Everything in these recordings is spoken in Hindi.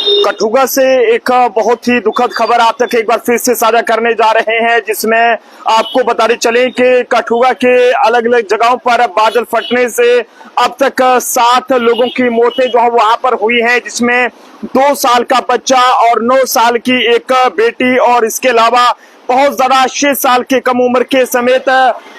कठुआ से एक बहुत ही दुखद खबर आप तक एक बार फिर से साझा करने जा रहे हैं, जिसमें आपको बताते चलें कि कठुआ के अलग अलग जगहों पर बादल फटने से अब तक 7 लोगों की मौतें जो है वहां पर हुई हैं, जिसमें 2 साल का बच्चा और 9 साल की एक बेटी और इसके अलावा बहुत ज्यादा 6 साल के कम उम्र के समेत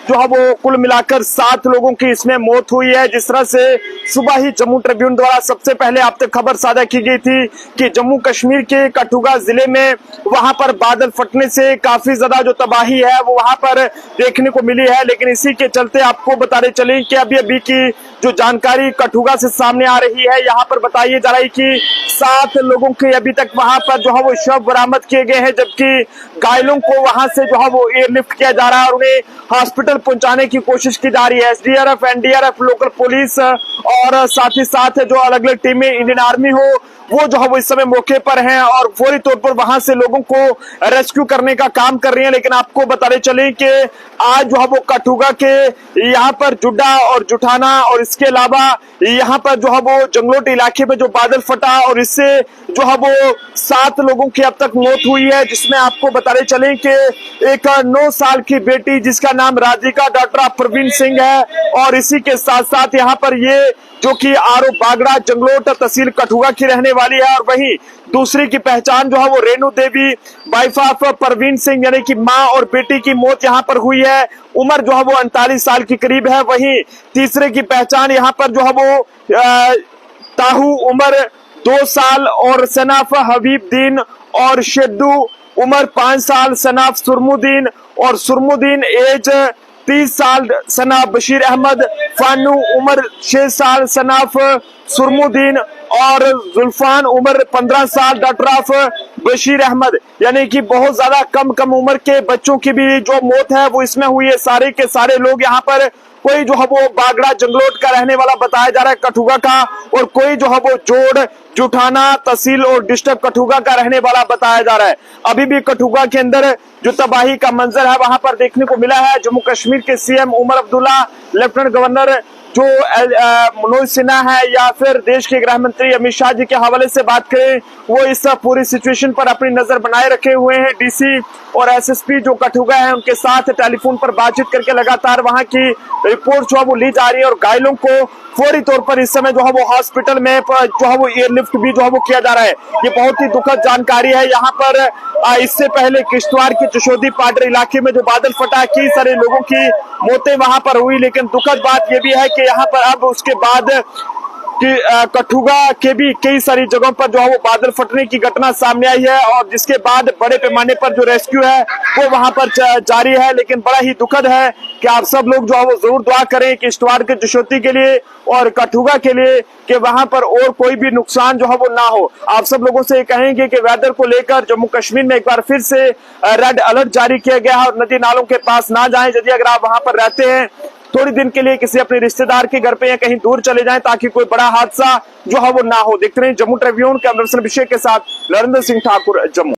जो है वो कुल मिलाकर 7 लोगों की इसमें मौत हुई है। जिस तरह से सुबह ही जम्मू ट्रिब्यून द्वारा सबसे पहले आप तक खबर साझा की गई थी कि जम्मू कश्मीर के कठुआ जिले में वहां पर बादल फटने से काफी ज्यादा जो तबाही है वो वहां पर देखने को मिली है, लेकिन इसी के चलते आपको बताते चलें कि अभी की जो जानकारी कठुआ से सामने आ रही है, यहाँ पर बताइए जा रहा है कि 7 लोगों के अभी तक वहां पर जो है वो शव बरामद किए गए हैं, जबकि घायलों को वहां से जो है वो एयरलिफ्ट किया जा रहा है और उन्हें हॉस्पिटल पहुंचाने की कोशिश की जा रही है। एसडीआरएफ, एनडीआरएफ, लोकल पुलिस और साथ ही साथ जो अलग अलग टीमें, इंडियन आर्मी हो, वो जो है वो इस समय मौके पर हैं और फौरी तौर पर वहां से लोगों को रेस्क्यू करने का काम कर रही हैं। लेकिन आपको बताते चलें कि आज जो है वो कठुआ के यहाँ पर जुड्डा और जुठाना और इसके अलावा यहाँ पर जो है वो जंगलोट इलाके में जो बादल फटा और इससे जो है वो 7 लोगों की अब तक मौत हुई है, जिसमें आपको बताते चलें कि एक 9 साल की बेटी जिसका नाम राधिका डॉक्टर प्रवीण सिंह है और इसी के साथ साथ यहाँ पर ये जो कि आरो बागड़ा जंगलोट तहसील कठुआ की रहने वाली है और वहीं दूसरी की पहचान जो है वो रेणु देवी वाइफ ऑफ प्रवीण सिंह यानी कि मां और बेटी की मौत यहाँ पर हुई है। उम्र जो है वो 39 साल की करीब है। वहीं तीसरे की पहचान यहाँ पर जो है वो ताहू उम्र 2 साल और सनाफ हबीबुद्दीन और शेड्डू उम्र 5 साल सनाफ सुरमुद्दीन और सुरमुद्दीन एज 30 साल सनाफ बशीर अहमद, फानू उम्र 6 साल सनाफ सुरमुद्दीन और जुल्फान उम्र 15 साल डॉक्टर ऑफ बशीर अहमद। यानी कि बहुत ज्यादा कम उम्र के बच्चों की भी जो मौत है वो इसमें हुई है। सारे के सारे लोग यहाँ पर कोई जो है वो बागड़ा जंगलोट का रहने वाला बताया जा रहा है कठुआ का, और कोई जो है वो जोड़ जुठाना तहसील और डिस्ट्रिक्ट कठुआ का रहने वाला बताया जा रहा है। अभी भी कठुआ के अंदर जो तबाही का मंजर है वहां पर देखने को मिला है। जम्मू कश्मीर के CM Omar Abdullah, lieutenant governor जो मनोज सिन्हा है या फिर देश के गृह मंत्री अमित शाह जी के हवाले से बात करें, वो इस पूरी सिचुएशन पर अपनी नजर बनाए रखे हुए हैं। डीसी और एसएसपी जो कठुआ है उनके साथ टेलीफोन पर बातचीत करके लगातार वहां की रिपोर्ट जो है वो ली जा रही है और घायलों को फौरी तौर पर इस समय जो है वो हॉस्पिटल में जो है वो एयरलिफ्ट भी जो है वो किया जा रहा है। ये बहुत ही दुखद जानकारी है। यहाँ पर इससे पहले किश्तवाड़ के चशोदी पाडर इलाके में जो बादल फटा, कई सारे लोगों की मौतें वहां पर हुई, लेकिन दुखद बात यह भी है कि यहाँ पर अब उसके बाद कि कठुआ के भी कई सारी जगहों पर जो है वो बादल फटने की घटना सामने आई है और जिसके बाद बड़े पैमाने पर जो रेस्क्यू है वो वहां पर जारी है। लेकिन बड़ा ही दुखद है कि आप सब लोग जो है वो जरूर दुआ करें कि किश्तवाड़ के जशोती के लिए और कठुआ के लिए कि वहां पर और कोई भी नुकसान जो है वो ना हो। आप सब लोगों से कहेंगे कि वेदर को लेकर जम्मू कश्मीर में एक बार फिर से रेड अलर्ट जारी किया गया है और नदी नालों के पास ना जाएं। यदि अगर आप वहां पर रहते हैं थोड़ी दिन के लिए किसी अपने रिश्तेदार के घर पे या कहीं दूर चले जाएं ताकि कोई बड़ा हादसा जो है वो ना हो। देखते रहिए जम्मू ट्रिब्यून के अभिषेक के साथ नरेंद्र सिंह ठाकुर, जम्मू।